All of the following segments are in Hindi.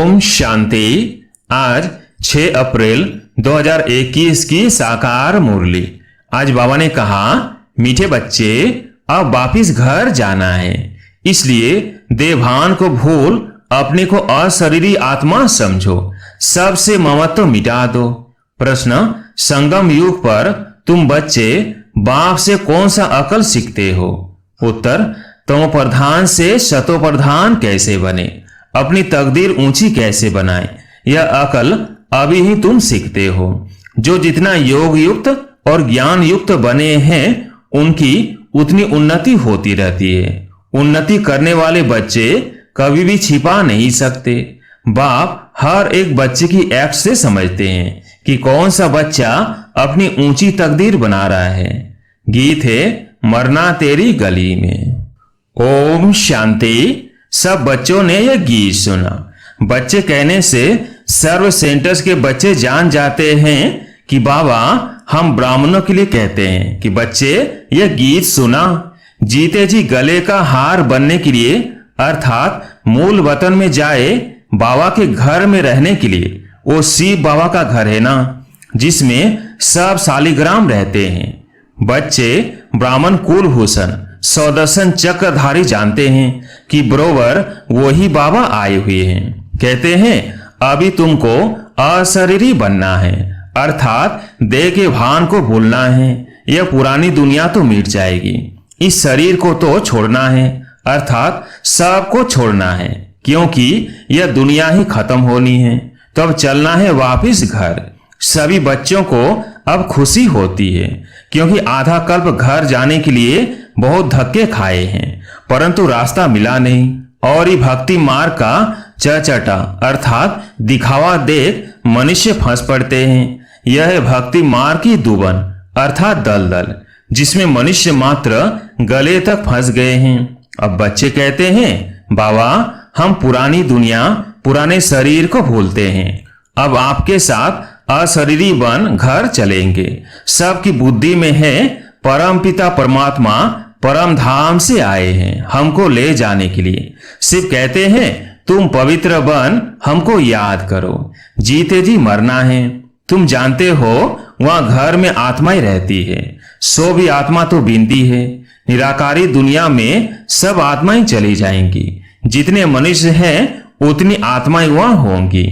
ओम शांति। आज 6 अप्रैल 2021 की साकार मुरली। आज बाबा ने कहा, मीठे बच्चे अब वापिस घर जाना है, इसलिए देवान को भूल अपने को अशरीरी आत्मा समझो, सबसे ममत्व मिटा दो। प्रश्न, संगम युग पर तुम बच्चे बाप से कौन सा अकल सीखते हो? उत्तर, तमो प्रधान से शतो प्रधान कैसे बने, अपनी तकदीर ऊंची कैसे बनाए, यह अकल अभी ही तुम सीखते हो। जो जितना योग युक्त और ज्ञान युक्त बने हैं उनकी उतनी उन्नति होती रहती है। उन्नति करने वाले बच्चे कभी भी छिपा नहीं सकते। बाप हर एक बच्चे की एक्ट से समझते हैं कि कौन सा बच्चा अपनी ऊंची तकदीर बना रहा है। गीत है मरना तेरी गली में। ओम शांति। सब बच्चों ने यह गीत सुना। बच्चे कहने से सर्व सेंटर्स के बच्चे जान जाते हैं कि बाबा हम ब्राह्मणों के लिए कहते हैं कि बच्चे यह गीत सुना। जीते जी गले का हार बनने के लिए, अर्थात मूल वतन में जाए बाबा के घर में रहने के लिए। वो शिव बाबा का घर है ना, जिसमें सब शालिग्राम रहते हैं। बच्चे ब्राह्मण कुलभूषण सौदर्शन चक्रधारी जानते हैं कि बरोबर वही बाबा आए हुए हैं। कहते हैं अभी तुमको अशरीरी बनना है, अर्थात देह के भान को भूलना है। यह पुरानी दुनिया तो मिट जाएगी, इस शरीर को तो छोड़ना है, अर्थात सबको छोड़ना है, क्योंकि यह दुनिया ही खत्म होनी है। तो अब चलना है वापिस घर। सभी बच्चों को अब खुशी होती है, क्योंकि आधा कल्प घर जाने के लिए बहुत धक्के खाए हैं, परंतु रास्ता मिला नहीं। और ही भक्ति मार्ग का चचटा अर्थात दिखावा देख मनुष्य फंस पड़ते हैं। यह है भक्ति मार्ग की दुबन अर्थात दलदल, जिसमें मनुष्य मात्र गले तक फंस गए हैं। अब बच्चे कहते हैं बाबा हम पुरानी दुनिया पुराने शरीर को भूलते हैं, अब आपके साथ अशरीरी बन घर चलेंगे। सबकी बुद्धि में है परम पिता परमात्मा परम धाम से आए हैं हमको ले जाने के लिए। शिव कहते हैं तुम पवित्र बन हमको याद करो, जीते जी मरना है। तुम जानते हो वहां घर में आत्मा ही रहती है, सो भी आत्मा तो बिंदी है। निराकारी दुनिया में सब आत्माएं चली जाएंगी। जितने मनुष्य हैं उतनी आत्माएं वहां होंगी।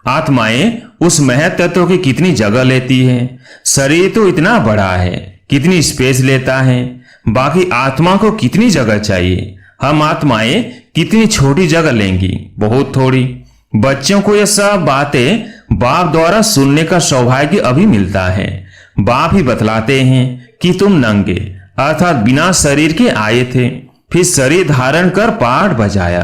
आत्माएं उस महत तत्व की कितनी जगह लेती है। शरीर तो इतना बड़ा है, कितनी स्पेस लेता है, बाकी आत्मा को कितनी जगह चाहिए। हम आत्माएं कितनी छोटी जगह लेंगी, बहुत थोड़ी। बच्चों को यह सब बातें बाप द्वारा सुनने का सौभाग्य अभी मिलता है। बाप ही बतलाते हैं कि तुम नंगे अर्थात बिना शरीर के आए थे, फिर शरीर धारण कर पाठ बजाया,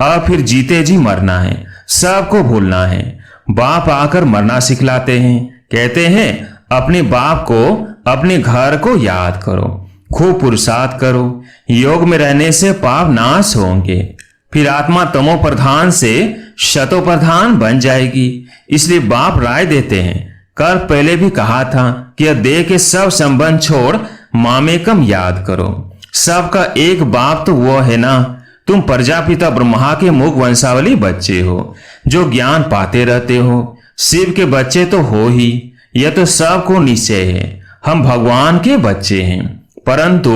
अब फिर जीते जी मरना है, सबको भूलना है। बाप आकर मरना सिखलाते हैं, कहते हैं अपने बाप को अपने घर को याद करो, खूब पुरुषार्थ करो। योग में रहने से पाप नाश होंगे, फिर आत्मा तमो प्रधान से शतो प्रधान बन जाएगी। इसलिए बाप राय देते हैं, कल पहले भी कहा था कि देह के सब संबंध छोड़ मामेकम याद करो। सबका एक बाप तो वो है ना। तुम प्रजापिता ब्रह्मा के मुख वंशावली बच्चे हो, जो ज्ञान पाते रहते हो। शिव के बच्चे तो हो ही, यह तो सबको निश्चय है। हम भगवान के बच्चे हैं, परंतु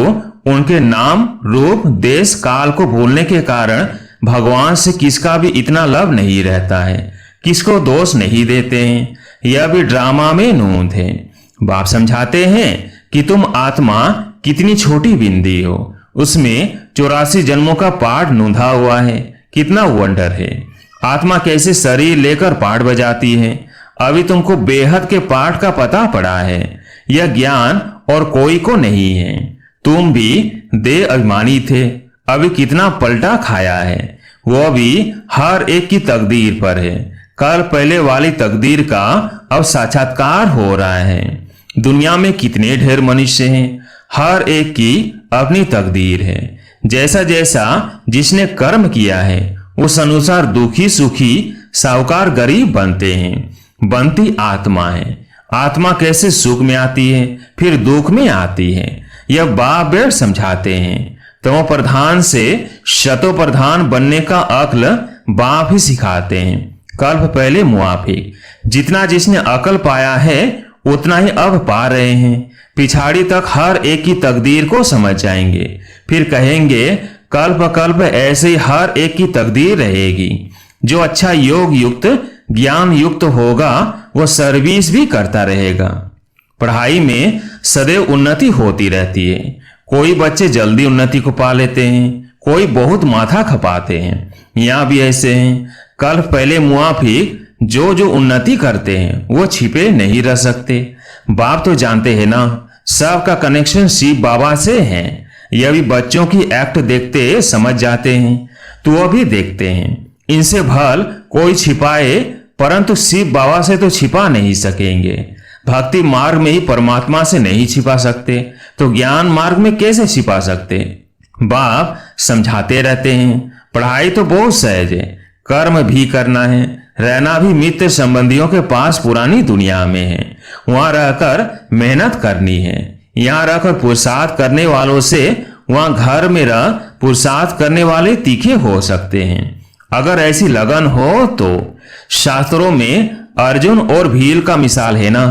उनके नाम रूप देश काल को भूलने के कारण भगवान से किसका भी इतना लव नहीं रहता है, किसको दोष नहीं देते हैं। यह भी ड्रामा में नूंद है। बाप समझाते हैं कि तुम आत्मा कितनी छोटी बिंदी हो, उसमें 84 जन्मों का पाठ नूंधा हुआ है। कितना वंडर है। आत्मा कैसे शरीर लेकर पाठ बजाती है। अभी तुमको बेहद के पाठ का पता पड़ा है। यह ज्ञान और कोई को नहीं है। तुम भी देह अभिमानी थे, अभी कितना पलटा खाया है, वो भी हर एक की तकदीर पर है। कल पहले वाली तकदीर का अब साक्षात्कार हो रहा है। दुनिया में कितने ढेर मनुष्य हैं, हर एक की अपनी तकदीर है। जैसा जैसा जिसने कर्म किया है उस अनुसार दुखी सुखी साहूकार गरीब बनते हैं। बनती आत्मा है। आत्मा कैसे सुख में आती है फिर दुख में आती है, यह बाप बेट समझाते हैं। तमो प्रधान से शतो प्रधान बनने का अक्ल बाप ही सिखाते हैं। कल्प पहले मुआफिक। जितना जिसने अकल पाया है उतना ही अब पा रहे हैं। पिछाड़ी तक हर एक की तकदीर को समझ जाएंगे, फिर कहेंगे कल्प कल्प ऐसे ही हर एक की तकदीर रहेगी। जो अच्छा योग युक्त ज्ञान युक्त होगा वो सर्विस भी करता रहेगा। पढ़ाई में सदैव उन्नति होती रहती है। कोई बच्चे जल्दी उन्नति को पा लेते हैं, कोई बहुत माथा खपाते हैं। यहाँ भी ऐसे हैं। कल्प पहले मुआफिक जो जो उन्नति करते हैं वो छिपे नहीं रह सकते। बाप तो जानते हैं ना, सबका कनेक्शन शिव बाबा से है। यह भी बच्चों की एक्ट देखते समझ जाते हैं, तो वो भी देखते हैं। इनसे भल कोई छिपाए, परंतु शिव बाबा से तो छिपा नहीं सकेंगे। भक्ति मार्ग में ही परमात्मा से नहीं छिपा सकते, तो ज्ञान मार्ग में कैसे छिपा सकते। बाप समझाते रहते हैं, पढ़ाई तो बहुत सहज है, कर्म भी करना है, रहना भी मित्र संबंधियों के पास पुरानी दुनिया में है। वहां रहकर मेहनत करनी है। यहाँ रहकर पुरुषार्थ करने वालों से वहां घर में रह पुरुषार्थ करने वाले तीखे हो सकते हैं, अगर ऐसी लगन हो तो। शास्त्रों में अर्जुन और भील का मिसाल है ना।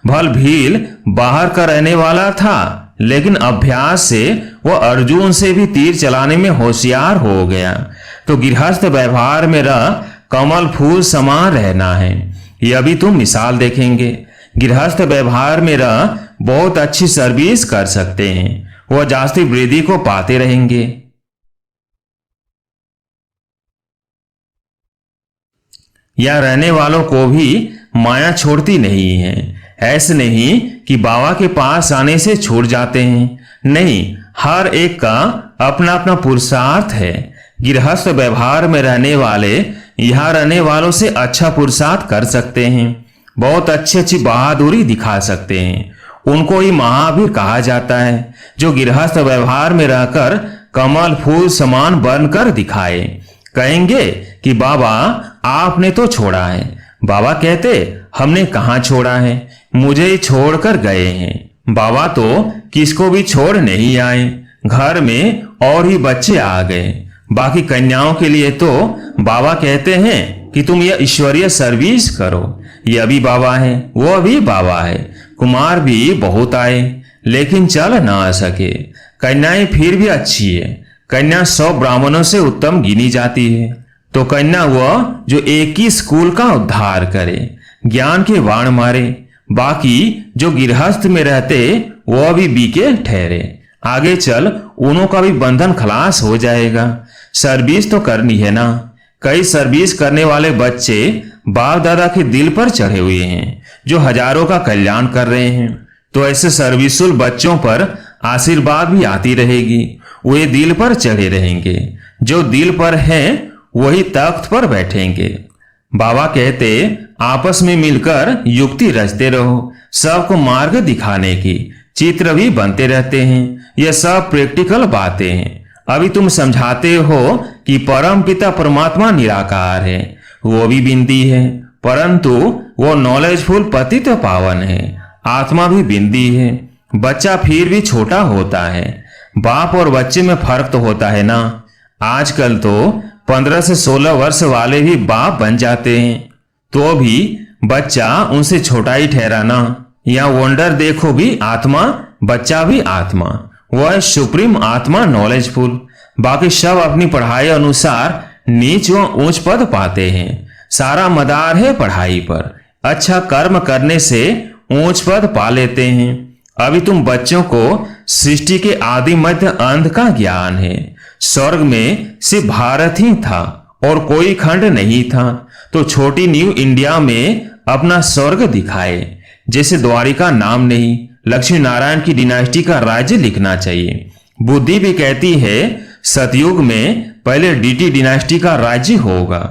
भल भील बाहर का रहने वाला था, लेकिन अभ्यास से वह अर्जुन से भी तीर चलाने में होशियार हो गया। तो गृहस्थ व्यवहार में रह कमल फूल समान रहना है। यह भी तुम मिसाल देखेंगे। गृहस्थ व्यवहार में रह बहुत अच्छी सर्विस कर सकते हैं, वह जास्ती वृद्धि को पाते रहेंगे। या रहने वालों को भी माया छोड़ती नहीं है। ऐसे नहीं कि बाबा के पास आने से छूट जाते हैं, नहीं, हर एक का अपना अपना पुरुषार्थ है। गृहस्थ व्यवहार में रहने वाले यहाँ रहने वालों से अच्छा पुरुषार्थ कर सकते हैं, बहुत अच्छी अच्छी बहादुरी दिखा सकते हैं। उनको ही महावीर कहा जाता है, जो गृहस्थ व्यवहार में रहकर कमल फूल समान बनकर दिखाए। कहेंगे कि बाबा आपने तो छोड़ा है। बाबा कहते हमने कहाँ छोड़ा है, मुझे ही छोड़कर गए हैं। बाबा तो किसको भी छोड़ नहीं आए। घर में और ही बच्चे आ गए। बाकी कन्याओं के लिए तो बाबा कहते हैं कि तुम यह ईश्वरीय सर्विस करो। यह भी बाबा है, वो भी बाबा है। कुमार भी बहुत आए, लेकिन चल ना सके। कन्याएं फिर भी अच्छी है। कन्या 100 ब्राह्मणों से उत्तम गिनी जाती है। तो कन्या वह जो एक ही स्कूल का उद्धार करे, ज्ञान के वाण मारे। बाकी जो गृहस्थ में रहते वह भी बीके ठहरे। आगे चल उनों का भी बंधन खलास हो जाएगा। सर्विस तो करनी है ना। कई सर्विस करने वाले बच्चे बाप दादा के दिल पर चढ़े हुए हैं, जो हजारों का कल्याण कर रहे हैं। तो ऐसे सर्विसुल बच्चों पर आशीर्वाद भी आती रहेगी। वे दिल पर चढ़े रहेंगे। जो दिल पर हैं वही तख्त पर बैठेंगे। बाबा कहते आपस में मिलकर युक्ति रचते रहो। सबको मार्ग दिखाने की चित्र भी बनते रहते हैं। यह सब प्रैक्टिकल बातें हैं। अभी तुम समझाते हो कि परम पिता परमात्मा निराकार है, वो भी बिंदी है, परंतु वो नॉलेजफुल पतित पावन है। आत्मा भी बिंदी है। बच्चा फिर भी छोटा होता है। बाप और बच्चे में फर्क तो होता है ना। आजकल तो 15 से 16 वर्ष वाले भी बाप बन जाते हैं, तो भी बच्चा उनसे छोटा ही ठहरा ना। या वंडर देखो भी आत्मा, बच्चा भी आत्मा, वह सुप्रीम आत्मा नॉलेजफुल। बाकी सब अपनी पढ़ाई अनुसार नीच व ऊंच पद पाते हैं। सारा मदार है पढ़ाई पर। अच्छा कर्म करने से ऊंच पद पा लेते हैं। अभी तुम बच्चों को सृष्टि के आदि मध्य अंत का ज्ञान है। स्वर्ग में सिर्फ भारत ही था और कोई खंड नहीं था, तो छोटी न्यू इंडिया में अपना स्वर्ग दिखाए। जैसे द्वारिका नाम नहीं, लक्ष्मी नारायण की डिनास्टी का राज्य लिखना चाहिए। बुद्धि भी कहती है सतयुग में पहले डीटी डिनास्टी का राज्य होगा।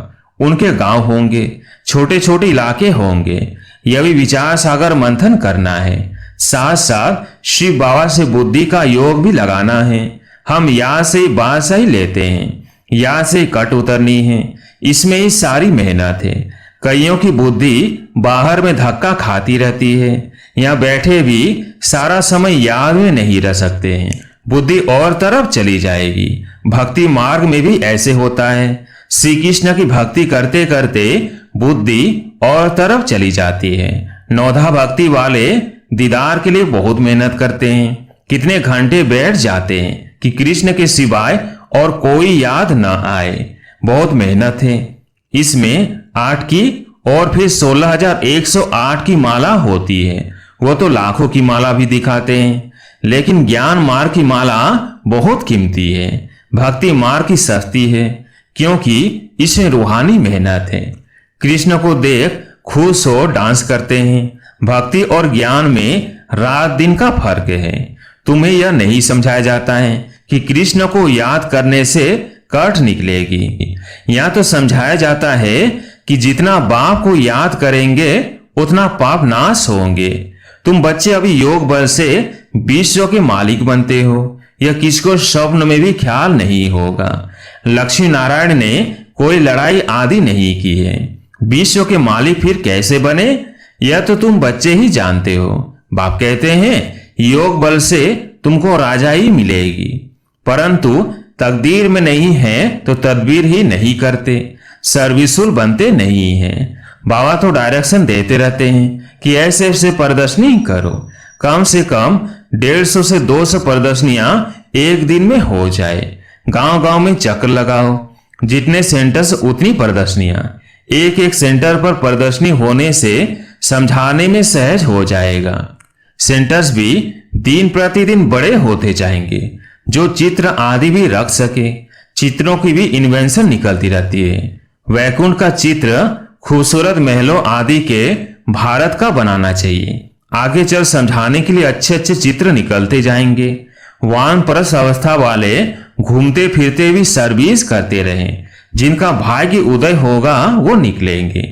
उनके गांव होंगे, छोटे छोटे इलाके होंगे। यह भी विचार सागर मंथन करना है। साथ साथ शिव बाबा से बुद्धि का योग भी लगाना है। हम यहाँ से बात सही लेते हैं, यहाँ से कट उतरनी है। इसमें ही सारी मेहनत है। कईयों की बुद्धि बाहर में धक्का खाती रहती है। यहाँ बैठे भी सारा समय याद में नहीं रह सकते हैं, बुद्धि और तरफ चली जाएगी। भक्ति मार्ग में भी ऐसे होता है। श्री कृष्ण की भक्ति करते करते बुद्धि और तरफ चली जाती है। नौधा भक्ति वाले दीदार के लिए बहुत मेहनत करते हैं। कितने घंटे बैठ जाते हैं कि कृष्ण के सिवाय और कोई याद न आए। बहुत मेहनत है। इसमें 8 की और फिर 16,108 की माला होती है। वो तो लाखों की माला भी दिखाते हैं, लेकिन ज्ञान मार्ग की माला बहुत कीमती है। भक्ति मार्ग की सस्ती है, क्योंकि इसमें रूहानी मेहनत है। कृष्ण को देख खुश हो डांस करते हैं। भक्ति और ज्ञान में रात दिन का फर्क है। तुम्हें यह नहीं समझाया जाता है कि कृष्ण को याद करने से कष्ट निकलेगी। यह तो समझाया जाता है कि जितना बाप को याद करेंगे उतना पाप नाश होंगे। तुम बच्चे अभी योग बल से विश्व के मालिक बनते हो, यह किसको स्वप्न में भी ख्याल नहीं होगा। लक्ष्मी नारायण ने कोई लड़ाई आदि नहीं की है। विश्व के मालिक फिर कैसे बने, यह तो तुम बच्चे ही जानते हो। बाप कहते हैं योग बल से तुमको राजाई मिलेगी, परंतु तकदीर में नहीं है तो तदबीर ही नहीं करते, सर्विसुल बनते नहीं हैं। बाबा तो डायरेक्शन देते रहते हैं कि ऐसे ऐसे प्रदर्शनी करो। कम से कम 150 से 200 प्रदर्शनियां एक दिन में हो जाए। गांव गांव में चक्र लगाओ, जितने सेंटर्स उतनी प्रदर्शनियां। एक एक सेंटर पर प्रदर्शनी होने से समझाने में सहज हो जाएगा। सेंटर्स भी दिन प्रतिदिन बड़े होते जाएंगे, जो चित्र आदि भी रख सके। चित्रों की भी इन्वेंशन निकलती रहती है। वैकुंठ का चित्र खूबसूरत महलों आदि के भारत का बनाना चाहिए। आगे चल समझाने के लिए अच्छे अच्छे चित्र निकलते जाएंगे। वानप्रस्थ अवस्था वाले घूमते फिरते भी सर्विस करते रहें। जिनका भाग्य उदय होगा वो निकलेंगे।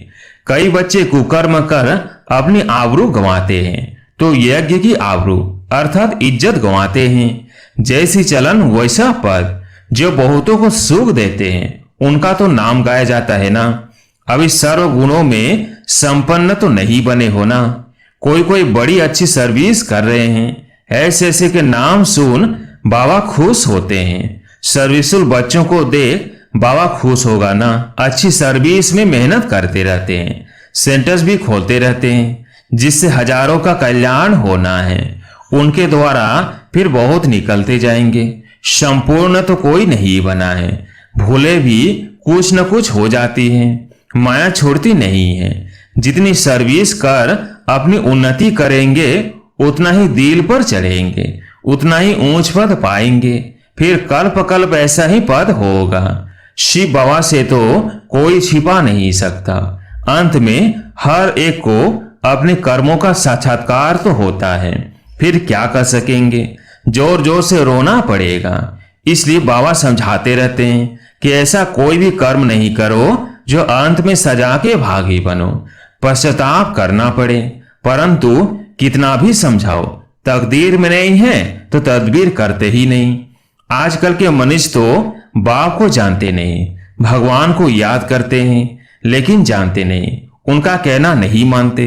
कई बच्चे कुकर्म कर अपनी आबरू गंवाते हैं, तो यज्ञ की आबरू अर्थात इज्जत गंवाते हैं। जैसी चलन वैसा पद। जो बहुतों को सुख देते हैं उनका तो नाम गाया जाता है ना। अभी सर्व गुणों में संपन्न तो नहीं बने हो ना। कोई कोई बड़ी अच्छी सर्विस कर रहे हैं, ऐसे ऐसे के नाम सुन बाबा खुश होते हैं। सर्विसुल बच्चों को देख बाबा खुश होगा ना। अच्छी सर्विस में मेहनत करते रहते हैं, सेंटर्स भी खोलते रहते हैं, जिससे हजारों का कल्याण होना है। उनके द्वारा फिर बहुत निकलते जाएंगे। संपूर्ण तो कोई नहीं बना है। भूले भी कुछ न कुछ हो जाती हैं। माया छोड़ती नहीं है। जितनी सर्विस कर अपनी उन्नति करेंगे उतना ही दिल पर चढ़ेंगे, उतना ही ऊंच पद पाएंगे। फिर कल्प कल्प ऐसा ही पद होगा। शिव बाबा से तो कोई छिपा नहीं सकता। अंत में हर एक को अपने कर्मों का साक्षात्कार तो होता है। फिर क्या कर सकेंगे, जोर जोर से रोना पड़ेगा। इसलिए बाबा समझाते रहते हैं कि ऐसा कोई भी कर्म नहीं करो जो अंत में सजा के भागी बनो, पश्चाताप करना पड़े। परंतु कितना भी समझाओ, तकदीर में नहीं है तो तदबीर करते ही नहीं। आजकल के मनुष्य तो बाप को जानते नहीं, भगवान को याद करते हैं लेकिन जानते नहीं, उनका कहना नहीं मानते।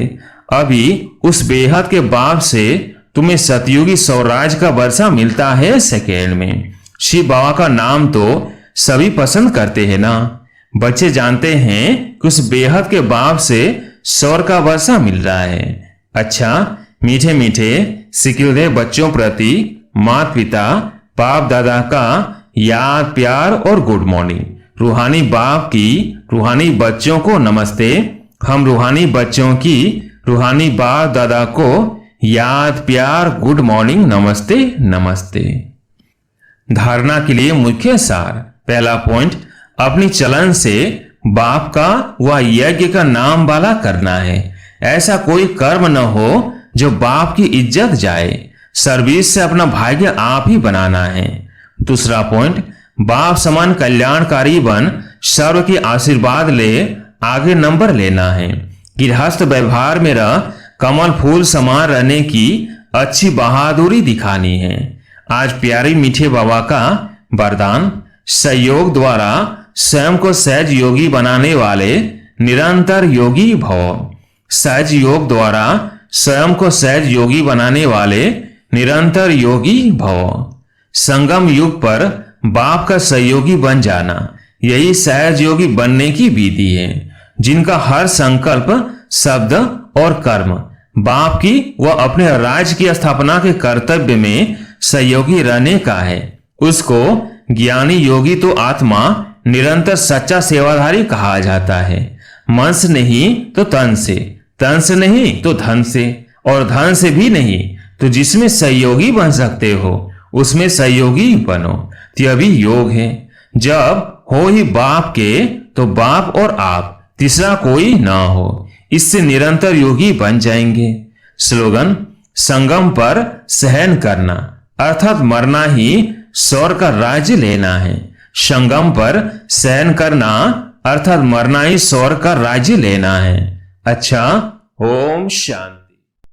अभी उस बेहद के बाप से तुम्हें सतयुगी स्वराज का वर्षा मिलता है सेकेंड में। शिव बाबा का नाम तो सभी पसंद करते हैं ना। बच्चे जानते हैं कि उस बेहद के बाप से स्वर का वर्षा मिल रहा है। अच्छा, मीठे मीठे सिकिलदेव बच्चों प्रति माता पिता बाप दादा का याद प्यार और गुड मॉर्निंग। रूहानी बाप की रूहानी बच्चों को नमस्ते। हम रूहानी बच्चों की रूहानी बाप दादा को याद प्यार गुड मॉर्निंग नमस्ते नमस्ते। धारणा के लिए मुख्य सार। पहला पॉइंट, अपनी चलन से बाप का व यज्ञ का नाम वाला करना है। ऐसा कोई कर्म न हो जो बाप की इज्जत जाए। सर्विस से अपना भाग्य आप ही बनाना है। दूसरा पॉइंट, बाप समान कल्याणकारी बन सर्व की आशीर्वाद ले आगे नंबर लेना है। गृहस्थ व्यवहार में रह कमल फूल समान रहने की अच्छी बहादुरी दिखानी है। आज प्यारी मीठे बाबा का वरदान, सहयोग द्वारा स्वयं को सहज योगी बनाने वाले निरंतर योगी भव। सहज योग द्वारा स्वयं को सहज योगी बनाने वाले निरंतर योगी भव। संगम युग पर बाप का सहयोगी बन जाना, यही सहज योगी बनने की विधि है। जिनका हर संकल्प, शब्द और कर्म बाप की व अपने राज्य की स्थापना के कर्तव्य में सहयोगी रहने का है, उसको ज्ञानी योगी तो आत्मा निरंतर सच्चा सेवाधारी कहा जाता है। मन से नहीं तो तन से नहीं तो धन से, और धन से भी नहीं तो जिसमें सहयोगी बन सकते हो उसमें सहयोगी बनो, तभी योग है। जब हो ही बाप के तो बाप और आप, तीसरा कोई ना हो, इससे निरंतर योगी बन जाएंगे। स्लोगन: संगम पर सहन करना अर्थात मरना ही स्वर्ग का राज्य लेना है। संगम पर सहन करना अर्थात मरना ही स्वर्ग का राज्य लेना है। अच्छा, ओम शांति।